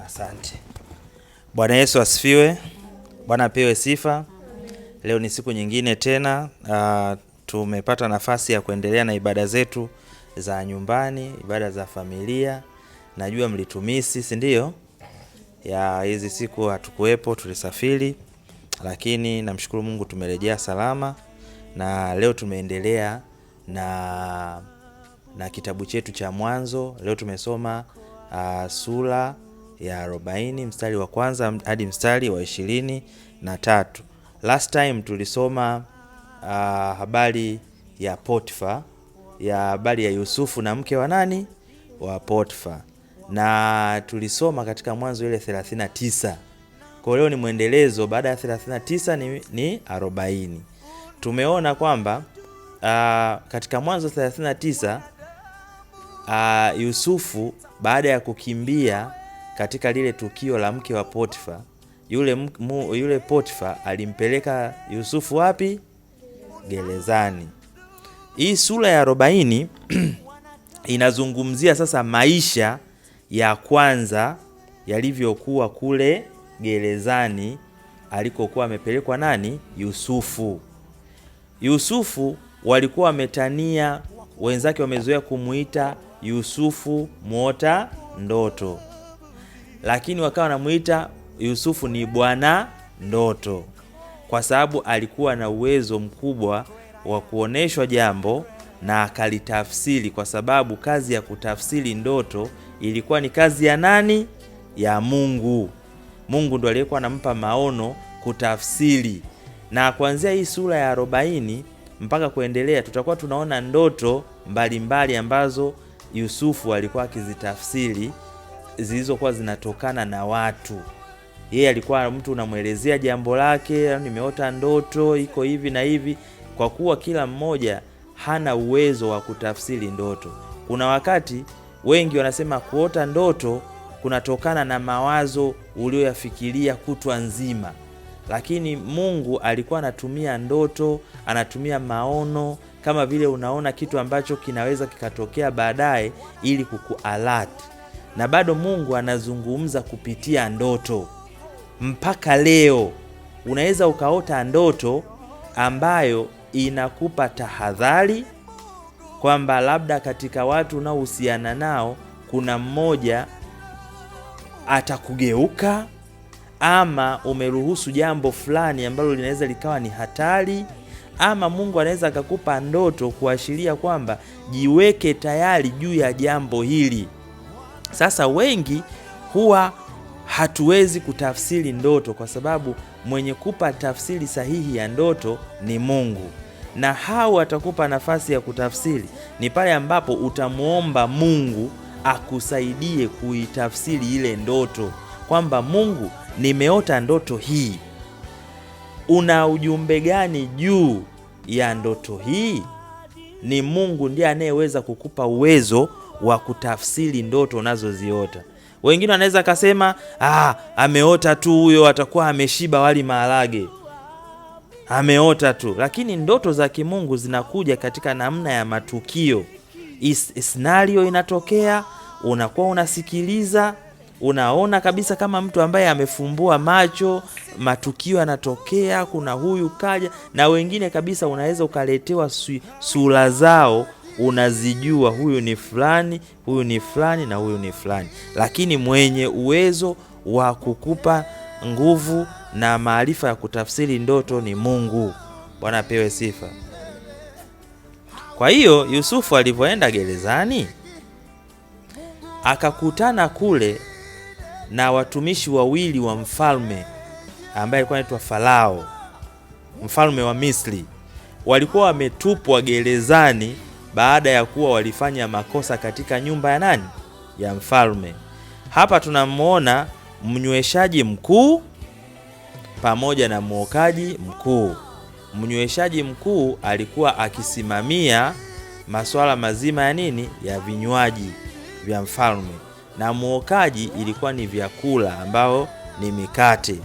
Asante. Bwana Yesu asifiwe. Bwana apewe sifa. Leo ni siku nyingine tena. Tumepata nafasi ya kuendelea na ibada zetu za nyumbani, ibada za familia. Najua mlitumisi, si ndio? Ya hizi siku hatukuwepo, tulisafiri. Lakini namshukuru Mungu tumerejea salama. Na leo tumeendelea na kitabu chetu cha Mwanzo. Leo tumesoma sura ya 40 mstari wa kwanza hadi mstari wa 23. Last time tulisoma habari ya Potifa, ya habari ya Yusufu na mke wa nani? Wa Potifa. Na tulisoma katika Mwanzo ile 39. Kwa leo ni mwendelezo, baada ya 39 ni 40. Tumeona kwamba katika Mwanzo 39 Yusufu baada ya kukimbia katika lile tukio la mke wa Potifa, yule Potifa alimpeleka Yusufu wapi? Gerezani. Hii sura ya 40 inazungumzia sasa maisha ya kwanza yalivyokuwa kule gerezani alikokuwa amepelekwa nani? Yusufu. Yusufu walikuwa wametania, wenzake wamezoea kumuita Yusufu muota ndoto, lakini wakawa wanamuita Yusufu ni bwana ndoto, kwa sababu alikuwa na uwezo mkubwa wa kuoneshwa jambo na akalitafsiri, kwa sababu kazi ya kutafsiri ndoto ilikuwa ni kazi ya nani? Ya Mungu. Mungu ndo aliyekuwa anampa maono kutafsiri. Na kuanzia hii sura ya 40 mpaka kuendelea tutakuwa tunaona ndoto mbalimbali ambazo Yusufu alikuwa akizitafsiri, zilizokuwa zinatokana na watu. Yeye alikuwa mtu unamuelezea jambo lake, nimeota ndoto iko hivi na hivi, kwa kuwa kila mmoja hana uwezo wa kutafsiri ndoto. Kuna wakati wengi wanasema kuota ndoto kunatokana na mawazo ulioyafikiria kutwa nzima, lakini Mungu alikuwa anatumia ndoto, anatumia maono, kama vile unaona kitu ambacho kinaweza kikatokea baadaye ili kukualert. Na bado Mungu anazungumza kupitia ndoto. Mpaka leo unaweza ukaota ndoto ambayo inakupa tahadhari kwamba labda katika watu unaohusiana nao kuna mmoja atakugeuka, ama umeruhusu jambo fulani ambalo linaweza likawa ni hatari, ama Mungu anaweza akakupa ndoto kuashiria kwamba jiweke tayari juu ya jambo hili. Sasa wengi huwa hatuwezi kutafsiri ndoto kwa sababu mwenye kupa tafsiri sahihi ya ndoto ni Mungu. Na hao atakupa nafasi ya kutafsiri ni pale ambapo utamuomba Mungu akusaidie kuitafsiri ile ndoto, kwamba Mungu, nimeota ndoto hii, una ujumbe gani juu ya ndoto hii? Ni Mungu ndiye anayeweza kukupa uwezo wa kutafsiri ndoto unazoziota. Wengine wanaweza kasema ameota tu, huyo atakuwa ameshiba wali maharage, ameota tu. Lakini ndoto za kimungu zinakuja katika namna ya matukio. Scenario inatokea, unakuwa unasikiliza, unaona kabisa kama mtu ambaye amefumbua macho, matukio yanatokea, kuna huyu kaja, na wengine kabisa unaweza ukaletewa sura zao, unazijua huyu ni fulani, huyu ni fulani na huyu ni fulani. Lakini mwenye uwezo wa kukupa nguvu na maarifa ya kutafsiri ndoto ni Mungu. Bwana apewe sifa. Kwa hiyo Yusufu alivyoenda gerezani akakutana kule na watumishi wawili wa mfalme ambaye alikuwa anaitwa Farao, mfalme wa Misri. Walikuwa wametupwa gerezani baada ya kuwa walifanya makosa katika nyumba ya nani? Ya mfalme. Hapa tunamuona mnyweshaji mkuu pamoja na mwokaji mkuu. Mnyweshaji mkuu alikuwa akisimamia masuala mazima ya nini? Ya vinywaji vya mfalme, na mwokaji ilikuwa ni vyakula ambao ni mikate.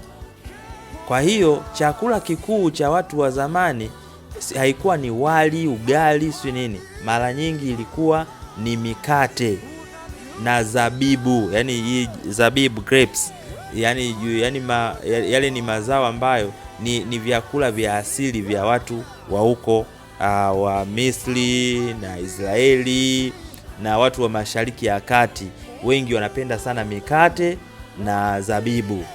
Kwa hiyo chakula kikuu cha watu wa zamani haikuwa ni wali, ugali, si nini. Mara nyingi ilikuwa ni mikate. na zabibu, yani hii zabibu grapes, yani yale ni mazao ambayo ni vyakula vya asili vya watu wa huko wa Misri na Israeli na watu wa Mashariki ya Kati. Wengi wanapenda sana mikate na zabibu.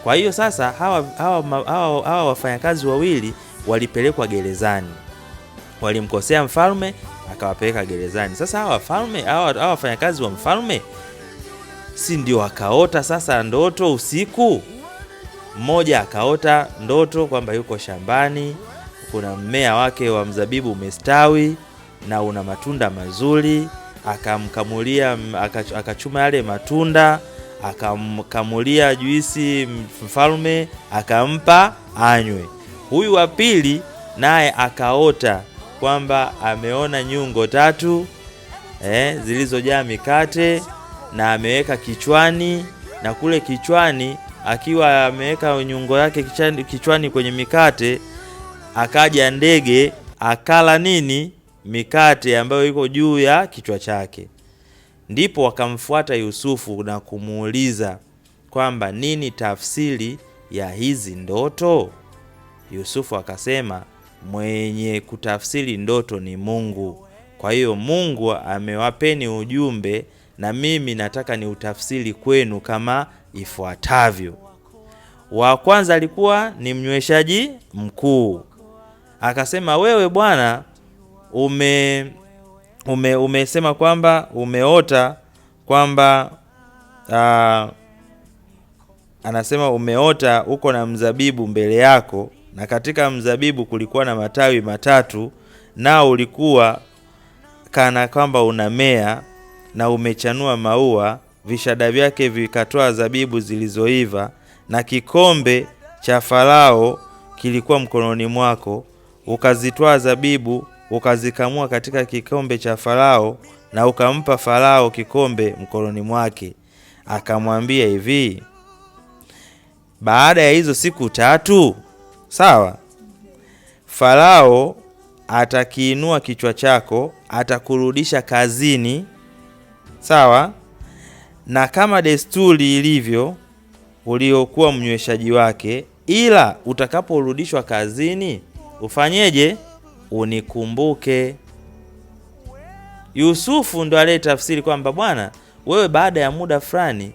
Kwa hiyo sasa hawa wafanyakazi wawili walipelekwa gerezani. Walimkosea mfalme akawapeleka gerezani. Sasa hawa wafanyakazi wa mfalme si ndio akaota sasa ndoto usiku? Mmoja akaota ndoto kwamba yuko shambani, kuna mmea wake wa mzabibu umestawi na una matunda mazuri, akamkamulia akachuma yale matunda, akamkamulia juisi mfalme, akampa anywe. Huyu wa pili naye akaota kwamba ameona nyungo 3 zilizojaa mikate na ameweka kichwani, na kule kichwani akiwa ameweka nyungo yake kichwani kwenye mikate, akaja ndege akala nini? Mikate ambayo iko juu ya kichwa chake. Ndipo wakamfuata Yusufu na kumuuliza kwamba nini tafsiri ya hizi ndoto? Yusufu akasema mwenye kutafsiri ndoto ni Mungu. Kwa hiyo Mungu amewapeni ujumbe na mimi nataka ni utafsiri kwenu kama ifuatavyo. Wa kwanza alikuwa ni mnyweshaji mkuu. Akasema wewe bwana umesema kwamba umeota kwamba anasema umeota uko na mzabibu mbele yako, na katika mzabibu kulikuwa na matawi 3, nao ulikuwa kana kwamba unamea na umechanua maua, vishada vyake vikatoa zabibu zilizoiva, na kikombe cha Farao kilikuwa mkononi mwako, ukazitoa zabibu ukazikamua katika kikombe cha Farao na ukampa Farao kikombe mkononi mwake. Akamwambia hivi, baada ya hizo siku 3, sawa, Farao atakiinua kichwa chako, atakurudisha kazini, sawa, na kama desturi ilivyo uliokuwa mnyweshaji wake, ila utakaporudishwa kazini ufanyeje? Unikumbuke. Yusufu ndo ale tafsiri kwamba bwana wewe baada ya muda fulani,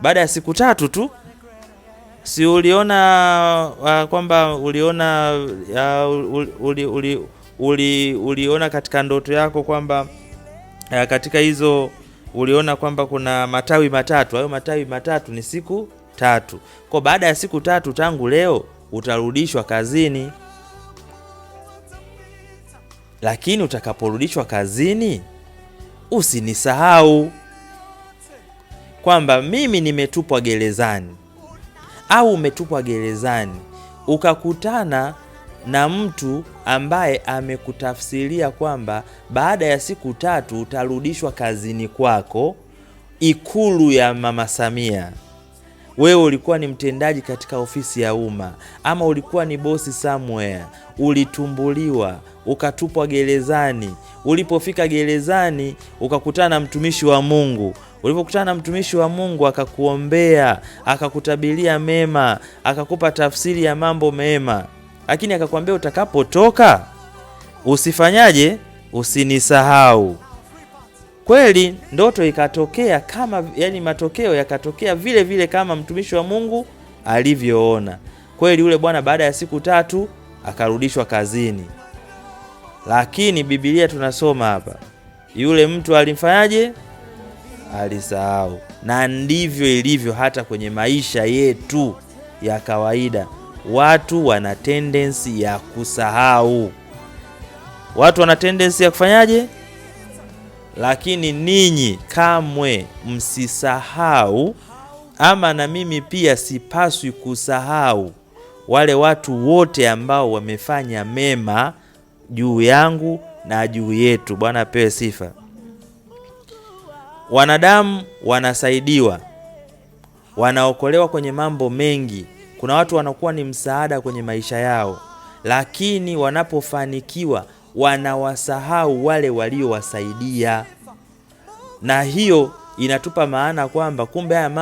baada ya siku 3 tu, si uliona kwamba uliona katika ndoto yako kwamba katika hizo uliona kwamba kuna matawi 3. Hayo matawi 3 ni siku 3. Kwa baada ya siku 3 tangu leo utarudishwa kazini. Lakini utakaporudishwa kazini usinisahau kwamba mimi nimetupwa gerezani au umetupwa gerezani ukakutana na mtu ambaye amekutafsiria kwamba baada ya siku 3 utarudishwa kazini kwako Ikulu ya Mama Samia. Wewe ulikuwa ni mtendaji katika ofisi ya umma, ama ulikuwa ni bosi somewhere, ulitumbuliwa, ukatupwa gerezani. Ulipofika gerezani ukakutana na mtumishi wa Mungu. Ulipokutana na mtumishi wa Mungu akakuombea, akakutabiria mema, akakupa tafsiri ya mambo mema. Lakini akakwambia utakapotoka usifanyaje? Usinisahau. Kweli ndoto ikatokea kama, yani matokeo yakatokea vile vile kama mtumishi wa Mungu alivyoona. Kweli yule bwana baada ya siku 3 akarudishwa kazini. Lakini Biblia tunasoma hapa, yule mtu alimfanyaje? Alisahau. Na ndivyo ilivyo hata kwenye maisha yetu ya kawaida. Watu wana tendency ya kusahau. Watu wana tendency ya kufanyaje? Lakini ninyi kamwe msisahau, ama na mimi pia sipaswi kusahau wale watu wote ambao wamefanya mema juu yangu na juu yetu. Bwana apewe sifa. Wanadamu wanasaidiwa, wanaokolewa kwenye mambo mengi. Kuna watu wanakuwa ni msaada kwenye maisha yao, lakini wanapofanikiwa wanawasahau wale waliowasaidia. Na hiyo inatupa maana kwamba kumbe haya mambo